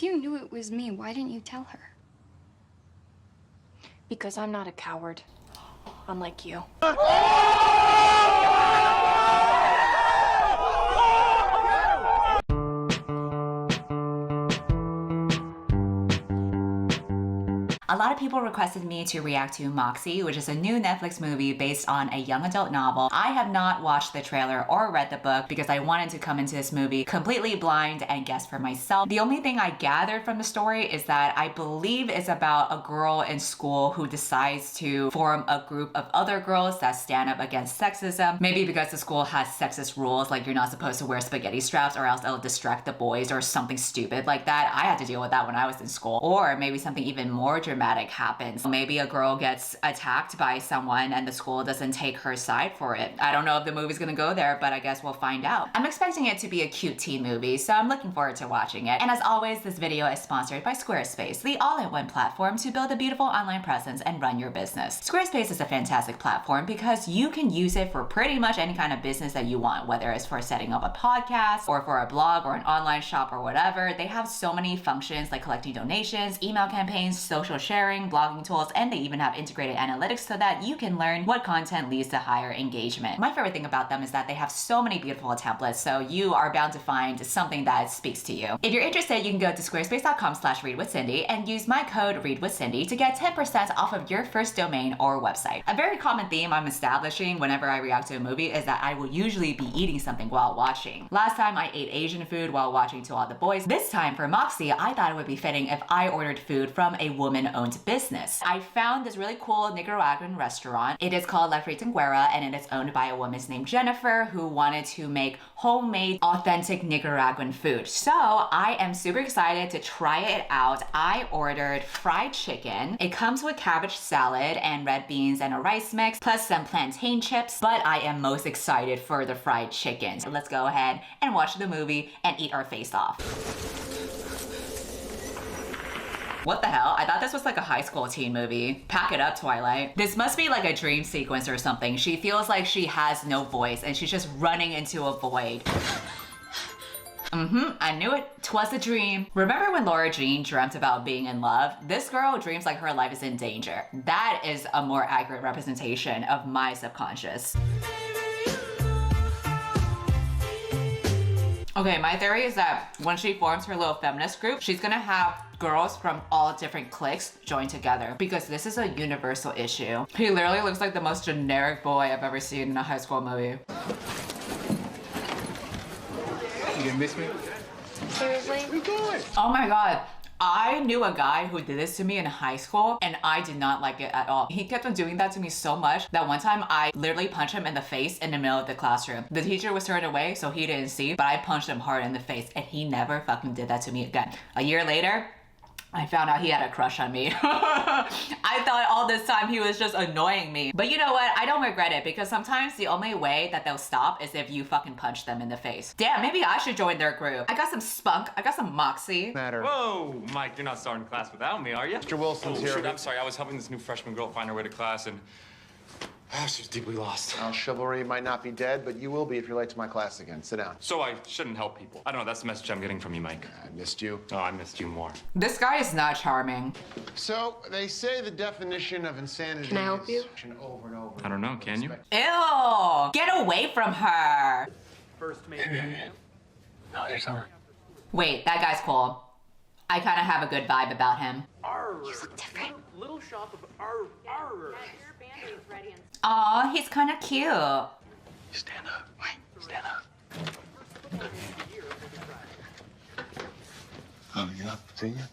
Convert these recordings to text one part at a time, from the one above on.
If you knew it was me, why didn't you tell her? Because I'm not a coward, unlike you. A lot of people requested me to react to Moxie, which is a new Netflix movie based on a young adult novel. I have not watched the trailer or read the book because I wanted to come into this movie completely blind and guess for myself. The only thing I gathered from the story is that I believe it's about a girl in school who decides to form a group of other girls that stand up against sexism. Maybe because the school has sexist rules, like you're not supposed to wear spaghetti straps or else it'll distract the boys or something stupid like that. I had to deal with that when I was in school. Or maybe something even more dramatic happens. Maybe a girl gets attacked by someone and the school doesn't take her side for it. I don't know if the movie's gonna go there, but I guess we'll find out. I'm expecting it to be a cute teen movie, so I'm looking forward to watching it. And as always, this video is sponsored by Squarespace, the all-in-one platform to build a beautiful online presence and run your business. Squarespace is a fantastic platform because you can use it for pretty much any kind of business that you want, whether it's for setting up a podcast or for a blog or an online shop or whatever. They have so many functions like collecting donations, email campaigns, social sharing, blogging tools, and they even have integrated analytics so that you can learn what content leads to higher engagement. My favorite thing about them is that they have so many beautiful templates, so you are bound to find something that speaks to you. If you're interested, you can go to squarespace.com/readwithcindy and use my code readwithcindy to get 10% off of your first domain or website. A very common theme I'm establishing whenever I react to a movie is that I will usually be eating something while watching. Last time I ate Asian food while watching To All the Boys. This time for Moxie, I thought it would be fitting if I ordered food from a woman-owned business. I found this really cool Nicaraguan restaurant. It is called La Fritanguera and it is owned by a woman named Jennifer who wanted to make homemade, authentic Nicaraguan food. So I am super excited to try it out. I ordered fried chicken. It comes with cabbage salad and red beans and a rice mix, plus some plantain chips, but I am most excited for the fried chicken. So let's go ahead and watch the movie and eat our face off. What the hell? I thought this was like a high school teen movie. Pack it up, Twilight. This must be like a dream sequence or something. She feels like she has no voice and she's just running into a void. I knew it. 'Twas a dream. Remember when Laura Jean dreamt about being in love? This girl dreams like her life is in danger. That is a more accurate representation of my subconscious. Okay, my theory is that when she forms her little feminist group, she's gonna have girls from all different cliques join together because this is a universal issue. He literally looks like the most generic boy I've ever seen in a high school movie. You gonna miss me? Seriously? Where you going? Oh my God. I knew a guy who did this to me in high school and I did not like it at all. He kept on doing that to me so much that one time I literally punched him in the face in the middle of the classroom. The teacher was turned away so he didn't see, but I punched him hard in the face and he never fucking did that to me again. A year later, I found out he had a crush on me. I thought all this time he was just annoying me. But you know what? I don't regret it because sometimes the only way that they'll stop is if you fucking punch them in the face. Damn, maybe I should join their group. I got some spunk. I got some moxie. Matter. Whoa, Mike, you're not starting class without me, are you? Mr. Wilson's here. Shit, I'm sorry. I was helping this new freshman girl find her way to class and she was deeply lost. Well, chivalry might not be dead, but you will be if you're late to my class again. Sit down. So I shouldn't help people. I don't know. That's the message I'm getting from you, Mike. I missed you. Oh, I missed you more. This guy is not charming. So, they say the definition of insanity Can I help you? is over and over. I don't know. Can you? Ew! Get away from her! First mate. No, there's over. Wait, that guy's cool. I kind of have a good vibe about him. You look different. Little shop of arr. Your band-aid's ready and Aw, he's kind of cute. Stand up. Wait, stand up. Oh, you're not senior?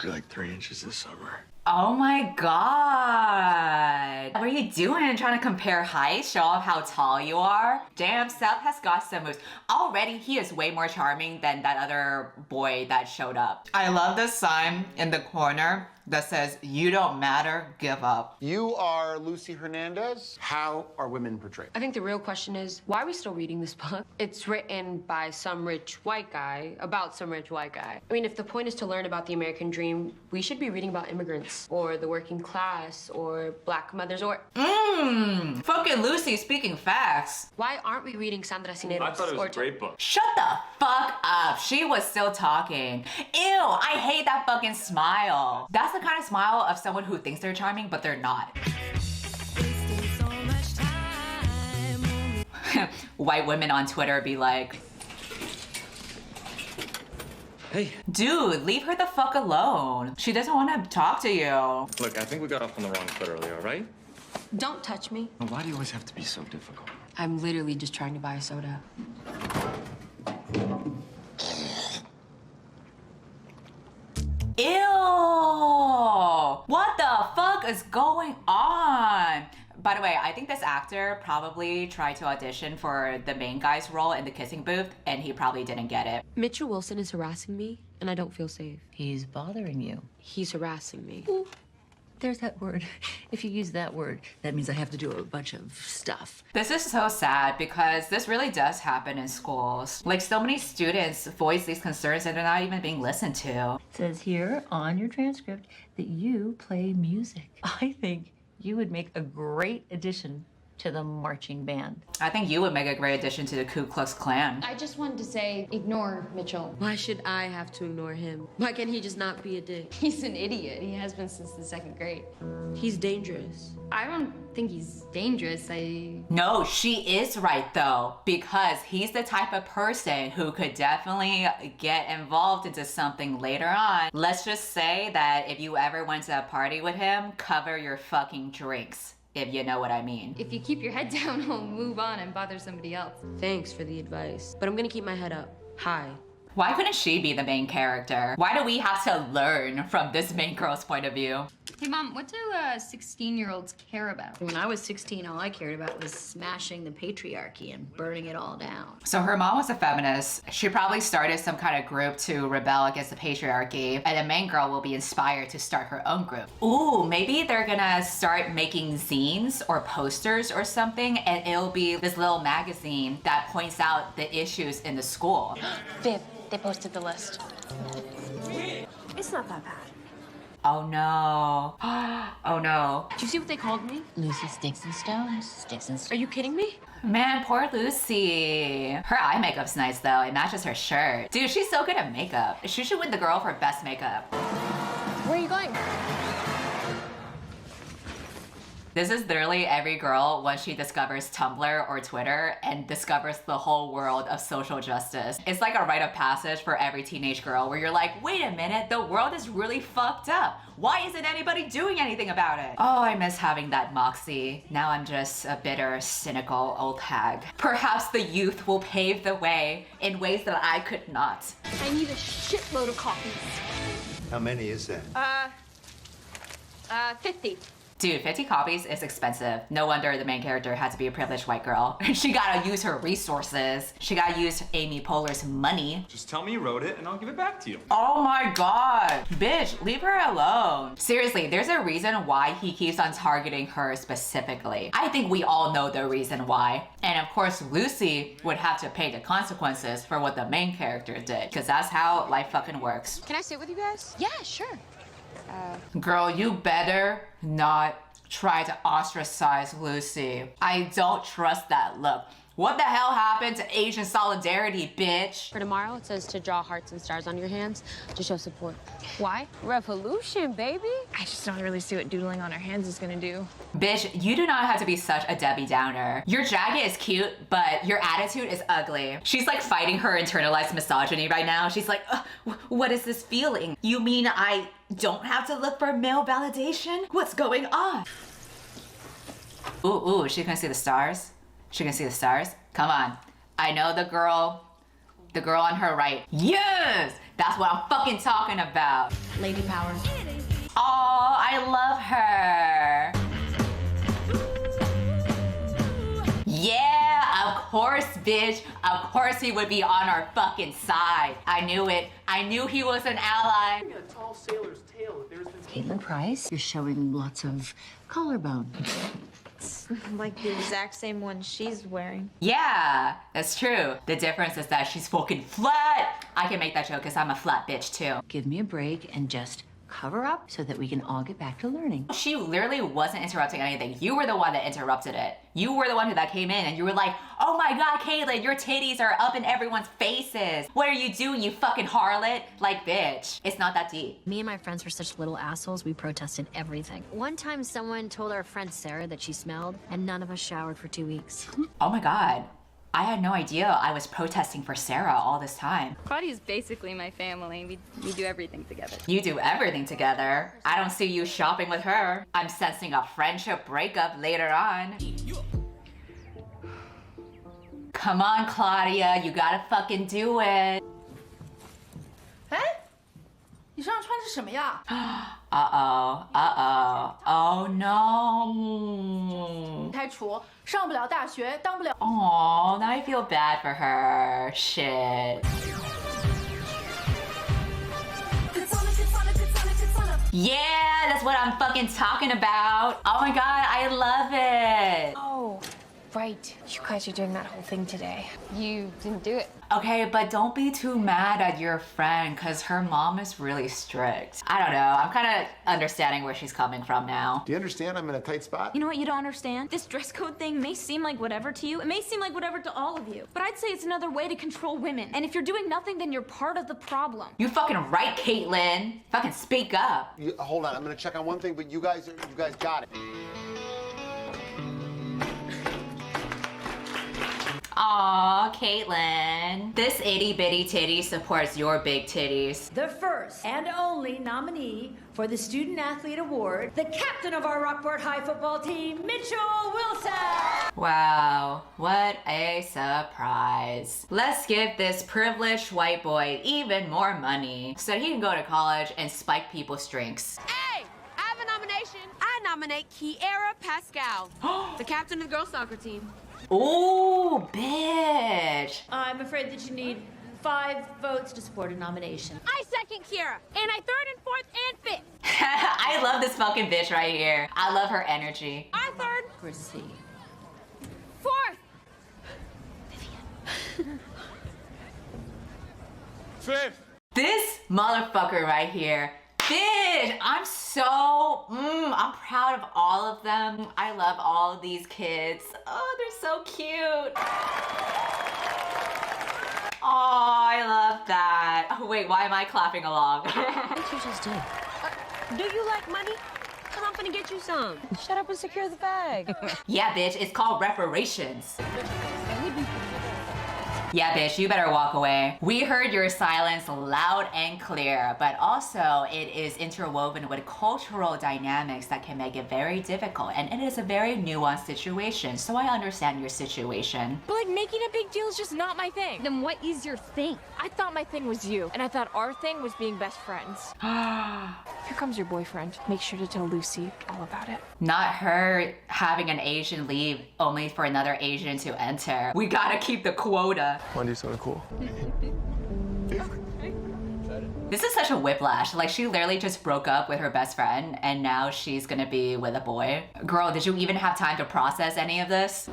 You're like 3 inches this summer. Oh my God. What are you doing? Trying to compare heights? Show off how tall you are? Damn, Seth has got some moves. Already, he is way more charming than that other boy that showed up. I love this sign in the corner that says, "You don't matter, give up." You are Lucy Hernandez. How are women portrayed? I think the real question is, why are we still reading this book? It's written by some rich white guy about some rich white guy. I mean, if the point is to learn about the American dream, we should be reading about immigrants or the working class or black mothers or... Fucking Lucy speaking facts. Why aren't we reading Sandra Cineros? I thought it was a great book. Shut the fuck up. She was still talking. Ew, I hate that fucking smile. That's the kind of smile of someone who thinks they're charming, but they're not. White women on Twitter be like, Hey. dude, leave her the fuck alone. She doesn't want to talk to you. Look, I think we got off on the wrong foot earlier, all right? Don't touch me. Why do you always have to be so difficult? I'm literally just trying to buy a soda. Ew! What the fuck is going on? By the way, I think this actor probably tried to audition for the main guy's role in the kissing booth, and he probably didn't get it. Mitchell Wilson is harassing me, and I don't feel safe. He's bothering you. He's harassing me. There's that word. If you use that word, that means I have to do a bunch of stuff. This is so sad because this really does happen in schools. Like, so many students voice these concerns and they're not even being listened to. It says here on your transcript that you play music. I think you would make a great addition to the marching band. I think you would make a great addition to the Ku Klux Klan. I just wanted to say, ignore Mitchell. Why should I have to ignore him? Why can't he just not be a dick? He's an idiot. He has been since the 2nd grade. He's dangerous. I don't think he's dangerous. No, she is right though, because he's the type of person who could definitely get involved into something later on. Let's just say that if you ever went to a party with him, cover your fucking drinks. If you know what I mean. If you keep your head down, he'll move on and bother somebody else. Thanks for the advice, but I'm gonna keep my head up high. Why couldn't she be the main character? Why do we have to learn from this main girl's point of view? Hey, Mom, what do 16-year-olds care about? When I was 16, all I cared about was smashing the patriarchy and burning it all down. So her mom was a feminist. She probably started some kind of group to rebel against the patriarchy, and the main girl will be inspired to start her own group. Ooh, maybe they're gonna start making zines or posters or something, and it'll be this little magazine that points out the issues in the school. Viv, they posted the list. It's not that bad. Oh no. Oh no. Do you see what they called me? Lucy Sticks and Stones. Sticks and Are you kidding me? Man, poor Lucy. Her eye makeup's nice though. It matches her shirt. Dude, she's so good at makeup. She should win the girl for best makeup. Where are you going? This is literally every girl once she discovers Tumblr or Twitter and discovers the whole world of social justice. It's like a rite of passage for every teenage girl where you're like, wait a minute, the world is really fucked up. Why isn't anybody doing anything about it? Oh, I miss having that moxie. Now I'm just a bitter, cynical old hag. Perhaps the youth will pave the way in ways that I could not. I need a shitload of copies. How many is that? 50. Dude, 50 copies is expensive. No wonder the main character had to be a privileged white girl. She gotta use her resources. She gotta use Amy Poehler's money. Just tell me you wrote it and I'll give it back to you. Oh my god. Bitch, leave her alone. Seriously, there's a reason why he keeps on targeting her specifically. I think we all know the reason why. And of course, Lucy would have to pay the consequences for what the main character did, because that's how life fucking works. Can I sit with you guys? Yeah, sure. Girl, you better not try to ostracize Lucy. I don't trust that look. What the hell happened to Asian solidarity, bitch? For tomorrow, it says to draw hearts and stars on your hands to show support. Why? Revolution, baby. I just don't really see what doodling on her hands is gonna do. Bitch, you do not have to be such a Debbie Downer. Your jacket is cute, but your attitude is ugly. She's like fighting her internalized misogyny right now. She's like, what is this feeling? You mean I don't have to look for male validation? What's going on? Ooh, she can see the stars? She can see the stars? Come on. I know the girl on her right. Yes! That's what I'm fucking talking about. Lady Power. Oh, I love her. Yeah, of course, bitch. Of course he would be on our fucking side. I knew it. I knew he was an ally. A tall sailor's tale. There's been Caitlin Price, you're showing lots of collarbone. Like the exact same one she's wearing. Yeah, that's true. The difference is that she's fucking flat. I can make that joke because I'm a flat bitch too. Give me a break and just cover up so that we can all get back to learning. She literally wasn't interrupting anything. You were the one that interrupted it. You were the one that came in and you were like, oh my God, Caitlin, your titties are up in everyone's faces. What are you doing, you fucking harlot? Like, bitch, it's not that deep. Me and my friends were such little assholes, we protested everything. One time someone told our friend Sarah that she smelled, and none of us showered for 2 weeks. Oh my God. I had no idea I was protesting for Sarah all this time. Claudia's basically my family. We do everything together. You do everything together. I don't see you shopping with her. I'm sensing a friendship breakup later on. Come on, Claudia, you gotta fucking do it. 哎，你身上穿的是什么呀？ Uh-oh, uh-oh, oh no. 开除，上不了大学，当不了。 Oh, now I feel bad for her. Shit. Yeah, that's what I'm fucking talking about. Oh my God, I love it. Oh, right. You guys are doing that whole thing today. You didn't do it. Okay, but don't be too mad at your friend because her mom is really strict. I don't know. I'm kind of understanding where she's coming from now. Do you understand I'm in a tight spot? You know what you don't understand? This dress code thing may seem like whatever to you. It may seem like whatever to all of you. But I'd say it's another way to control women. And if you're doing nothing, then you're part of the problem. You fucking right, Caitlin. Fucking speak up. Hold on, I'm gonna check on one thing, but you guys got it. Aw, Caitlin. This itty bitty titty supports your big titties. The first and only nominee for the Student Athlete Award, the captain of our Rockport High football team, Mitchell Wilson. Wow, what a surprise. Let's give this privileged white boy even more money so that he can go to college and spike people's drinks. Hey, I have a nomination. I nominate Kiera Pascal, the captain of the girls' soccer team. Ooh, bitch. I'm afraid that you need 5 votes to support a nomination. I second Kiera, and I third and fourth and fifth. I love this fucking bitch right here. I love her energy. I third. Proceed. Fourth. Fifth. This motherfucker right here. Bitch, I'm I'm proud of all of them. I love all of these kids. Oh, they're so cute. Oh, I love that. Oh, wait, why am I clapping along? What did you just do? Do you like money? Come up and get you some. Shut up and secure the bag. Yeah, bitch, it's called reparations. Yeah, bitch, you better walk away. We heard your silence loud and clear, but also it is interwoven with cultural dynamics that can make it very difficult, and it is a very nuanced situation, so I understand your situation. But like making a big deal is just not my thing. Then what is your thing? I thought my thing was you, and I thought our thing was being best friends. Here comes your boyfriend. Make sure to tell Lucy all about it. Not her having an Asian leave only for another Asian to enter. We gotta keep the quota. Wendy's so cool. This is such a whiplash. Like, she literally just broke up with her best friend and now she's gonna be with a boy. Girl, did you even have time to process any of this?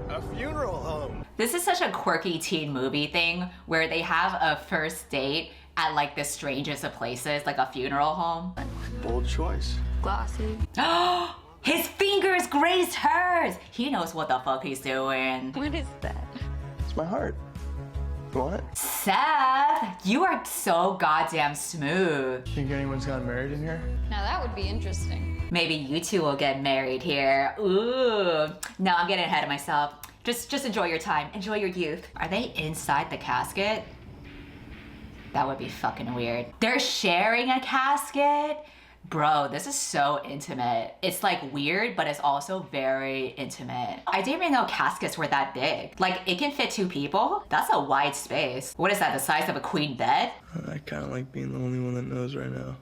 A funeral home. This is such a quirky teen movie thing where they have a first date at like the strangest of places, like a funeral home. Bold choice. Glossy. His fingers grazed hers! He knows what the fuck he's doing. What is that? It's my heart. You want it? Seth, you are so goddamn smooth. Think anyone's gotten married in here? Now that would be interesting. Maybe you two will get married here. Ooh. No, I'm getting ahead of myself. Just enjoy your time. Enjoy your youth. Are they inside the casket? That would be fucking weird. They're sharing a casket? Bro, this is so intimate. It's like weird, but it's also very intimate. I didn't even know caskets were that big. Like, it can fit 2 people? That's a wide space. What is that, the size of a queen bed? I kind of like being the only one that knows right now.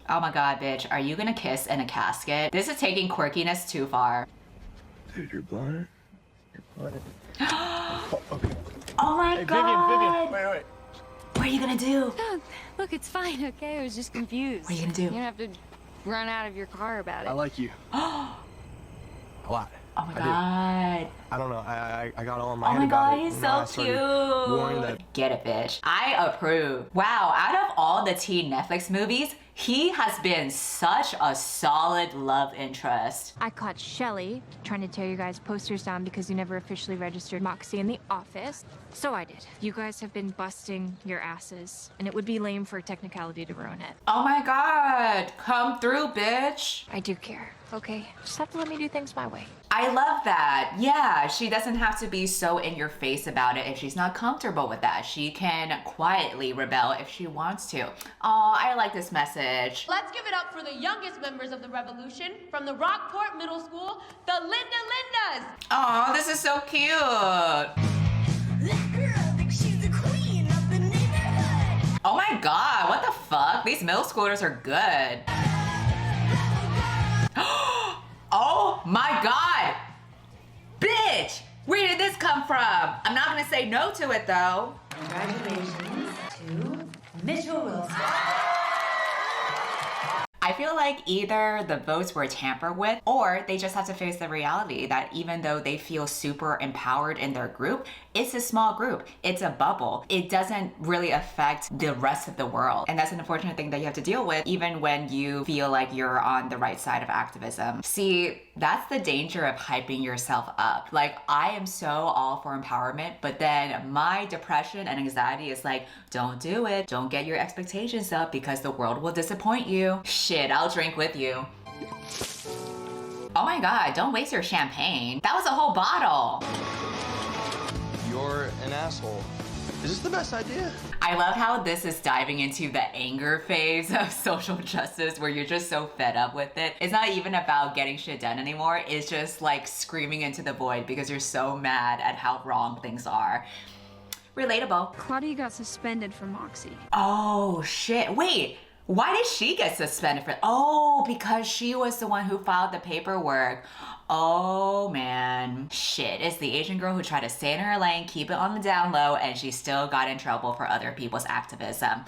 Oh my god, bitch, are you gonna kiss in a casket? This is taking quirkiness too far. Dude, you're blind. You're blind. Oh my Hey, god! Vivian, wait. What are you gonna do? Look, it's fine, okay? I was just confused. What are you gonna do? You don't have to run out of your car about it. I like you. A lot. Oh my I god. I don't know. I got all in my Oh head my about god, it. he's You know, I so started worrying cute. that Get it, bitch. I approve. Wow, out of all the teen Netflix movies, he has been such a solid love interest. I caught Shelly trying to tear you guys' posters down because you never officially registered Moxie in the office. So I did. You guys have been busting your asses, and it would be lame for a technicality to ruin it. Oh my god, come through, bitch. I do care, okay? Just have to let me do things my way. I love that. Yeah, she doesn't have to be so in your face about it if she's not comfortable with that. She can quietly rebel if she wants to. Oh, I like this message. Let's give it up for the youngest members of the revolution from the Rockport Middle School, the Linda Lindas. Oh, this is so cute. Oh my god, what the fuck? These middle schoolers are good. Oh my god! Bitch! Where did this come from? I'm not gonna say no to it though. Congratulations to Mitchell Wilson. I feel like either the votes were tampered with or they just have to face the reality that even though they feel super empowered in their group, it's a small group. It's a bubble. It doesn't really affect the rest of the world. And that's an unfortunate thing that you have to deal with even when you feel like you're on the right side of activism. See, that's the danger of hyping yourself up. Like, I am so all for empowerment, but then my depression and anxiety is like, don't do it. Don't get your expectations up because the world will disappoint you. Shit, I'll drink with you. Oh my god, don't waste your champagne. That was a whole bottle. you're an asshole. Is this the best idea? I love how this is diving into the anger phase of social justice where you're just so fed up with it. It's not even about getting shit done anymore. It's just like screaming into the void because you're so mad at how wrong things are. Relatable. Claudia got suspended for Moxie. Oh shit, wait. Why did she get suspended for? Oh, because she was the one who filed the paperwork. Oh man, shit. It's the Asian girl who tried to stay in her lane, keep it on the down low, and she still got in trouble for other people's activism.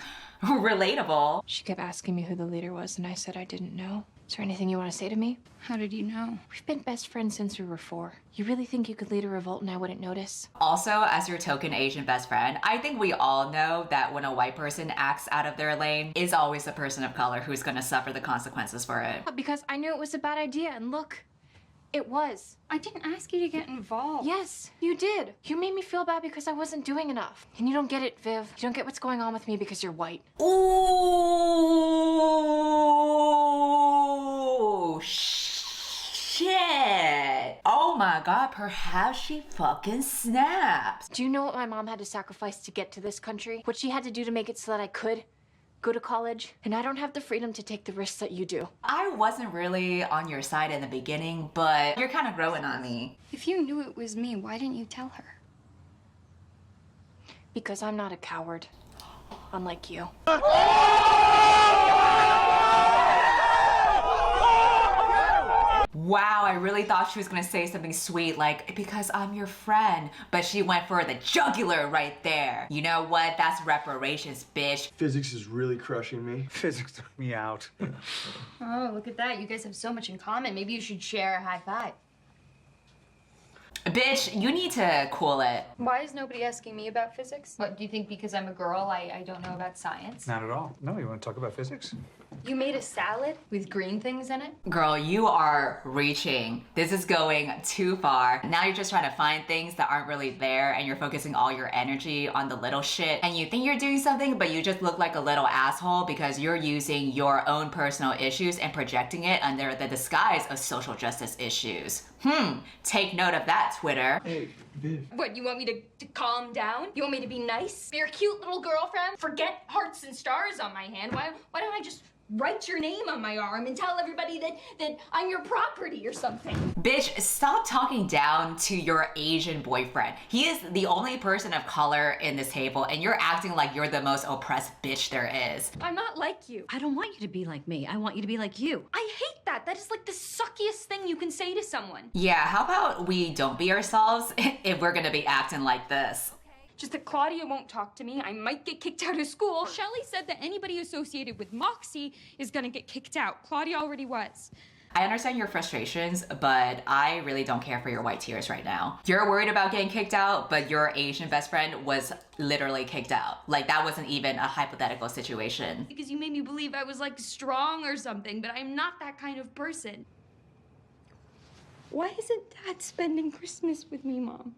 Relatable. She kept asking me who the leader was, and I said I didn't know. Is there anything you want to say to me? How did you know? We've been best friends since we were 4. You really think you could lead a revolt and I wouldn't notice? Also, as your token Asian best friend, I think we all know that when a white person acts out of their lane, it's always the person of color who's gonna suffer the consequences for it. Because I knew it was a bad idea, and look, it was. I didn't ask you to get involved. Yes, you did. You made me feel bad because I wasn't doing enough. And you don't get it, Viv. You don't get what's going on with me because you're white. Ooh, shit. Oh my god, perhaps she fucking snaps. Do you know what my mom had to sacrifice to get to this country? What she had to do to make it so that I could go to college? And I don't have the freedom to take the risks that you do. I wasn't really on your side in the beginning, but you're kind of growing on me. If you knew it was me, why didn't you tell her? Because I'm not a coward. Unlike you. Wow, I really thought she was gonna say something sweet like, because I'm your friend, but she went for the jugular right there. You know what? That's reparations, bitch. Physics is really crushing me. Physics took me out. Oh, look at that. You guys have so much in common. Maybe you should share a high five. Bitch, you need to cool it. Why is nobody asking me about physics? What, do you think because I'm a girl I don't know about science? Not at all. No, you want to talk about physics? You made a salad with green things in it? Girl, you are reaching. This is going too far. Now you're just trying to find things that aren't really there and you're focusing all your energy on the little shit and you think you're doing something, but you just look like a little asshole because you're using your own personal issues and projecting it under the disguise of social justice issues. Take note of that, Twitter. Hey, Viv. What, you want me to calm down? You want me to be nice? Be your cute little girlfriend? Forget hearts and stars on my hand. Why don't I just write your name on my arm and tell everybody that I'm your property or something? Bitch, stop talking down to your Asian boyfriend. He is the only person of color in this table and you're acting like you're the most oppressed bitch there is. I'm not like you. I don't want you to be like me. I want you to be like you. I hate that. that. That is like the suckiest thing you can say to someone. Yeah, how about we don't be ourselves if we're gonna be acting like this? Just that Claudia won't talk to me. I might get kicked out of school. Shelly said that anybody associated with Moxie is gonna get kicked out. Claudia already was. I understand your frustrations, but I really don't care for your white tears right now. You're worried about getting kicked out, but your Asian best friend was literally kicked out. Like, that wasn't even a hypothetical situation. Because you made me believe I was like strong or something, but I'm not that kind of person. Why isn't Dad spending Christmas with me, Mom?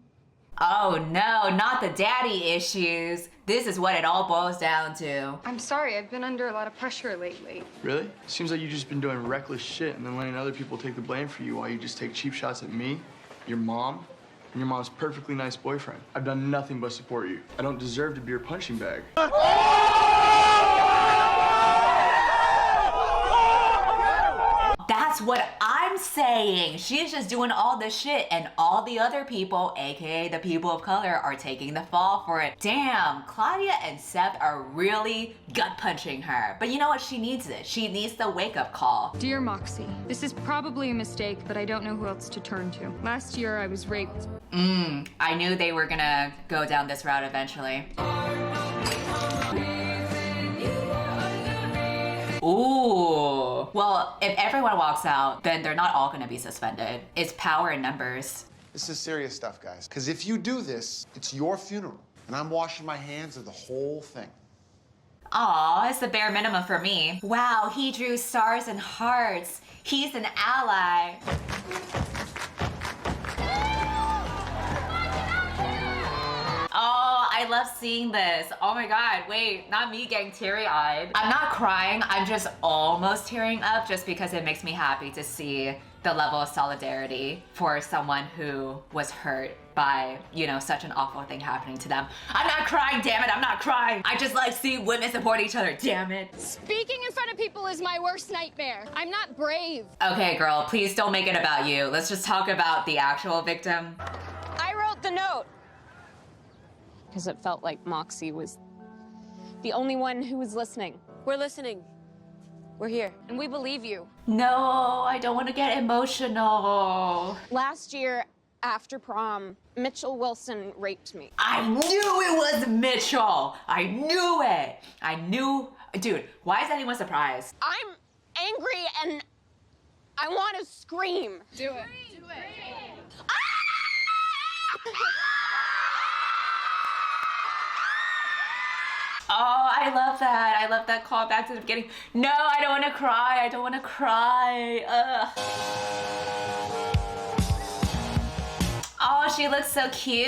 Oh no, not the daddy issues. This is what it all boils down to. I'm sorry, I've been under a lot of pressure lately. Really? Seems like you've just been doing reckless shit and then letting other people take the blame for you while you just take cheap shots at me, your mom, and your mom's perfectly nice boyfriend. I've done nothing but support you. I don't deserve to be your punching bag. That's what I'm saying. She's just doing all the shit and all the other people, aka the people of color, are taking the fall for it. Damn, Claudia and Seth are really gut punching her. But you know what? She needs it. She needs the wake up call. Dear Moxie, this is probably a mistake, but I don't know who else to turn to. Last year I was raped. I knew they were gonna go down this route eventually. Ooh. Well, if everyone walks out, then they're not all gonna be suspended. It's power in numbers. This is serious stuff, guys. Because if you do this, it's your funeral. And I'm washing my hands of the whole thing. Aw, it's the bare minimum for me. Wow, he drew stars and hearts. He's an ally. Oh, I love seeing this. Oh my God, wait, not me getting teary-eyed. I'm not crying, I'm just almost tearing up just because it makes me happy to see the level of solidarity for someone who was hurt by, you know, such an awful thing happening to them. I'm not crying, damn it, I'm not crying. I just like seeing women support each other, damn it. Speaking in front of people is my worst nightmare. I'm not brave. Okay, girl, please don't make it about you. Let's just talk about the actual victim. I wrote the note. Because it felt like Moxie was the only one who was listening. We're listening. We're here. And we believe you. No, I don't want to get emotional. Last year, after prom, Mitchell Wilson raped me. I knew it was Mitchell. I knew it. I knew. Dude, why is anyone surprised? I'm angry and I want to scream. Do it. Do it. Oh, I love that. I love that call back to the beginning. No, I don't want to cry. I don't want to cry. Ugh. Oh, she looks so cute.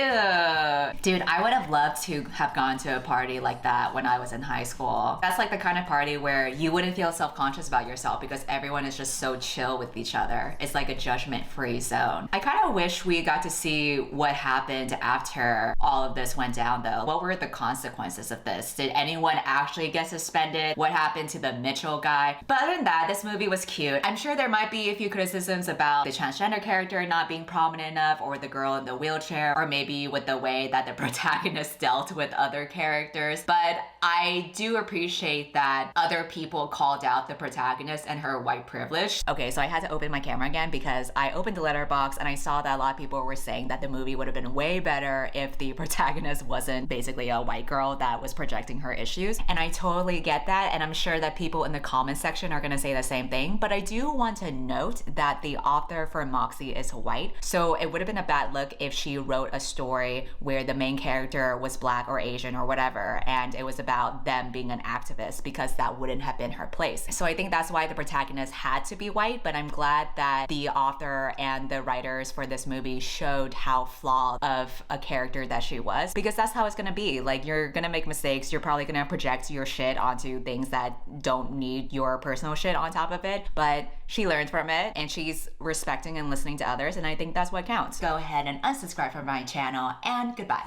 Dude, I would have loved to have gone to a party like that when I was in high school. That's like the kind of party where you wouldn't feel self-conscious about yourself because everyone is just so chill with each other. It's like a judgment-free zone. I kind of wish we got to see what happened after all of this went down though. What were the consequences of this? Did anyone actually get suspended? What happened to the Mitchell guy? But other than that, this movie was cute. I'm sure there might be a few criticisms about the transgender character not being prominent enough, or the girl in the wheelchair, or maybe with the way that the protagonist dealt with other characters. But I do appreciate that other people called out the protagonist and her white privilege. Okay, so I had to open my camera again because I opened the letterbox and I saw that a lot of people were saying that the movie would have been way better if the protagonist wasn't basically a white girl that was projecting her issues. And I totally get that, and I'm sure that people in the comment section are gonna say the same thing. But I do want to note that the author for Moxie is white, so it would have been a bad look if she wrote a story where the main character was Black or Asian or whatever, and it was about them being an activist, because that wouldn't have been her place. So I think that's why the protagonist had to be white, but I'm glad that the author and the writers for this movie showed how flawed of a character that she was, because that's how it's gonna be. Like, you're gonna make mistakes, you're probably gonna project your shit onto things that don't need your personal shit on top of it, but she learned from it and she's respecting and listening to others, and I think that's what counts. Go ahead and unsubscribe from my channel, and goodbye.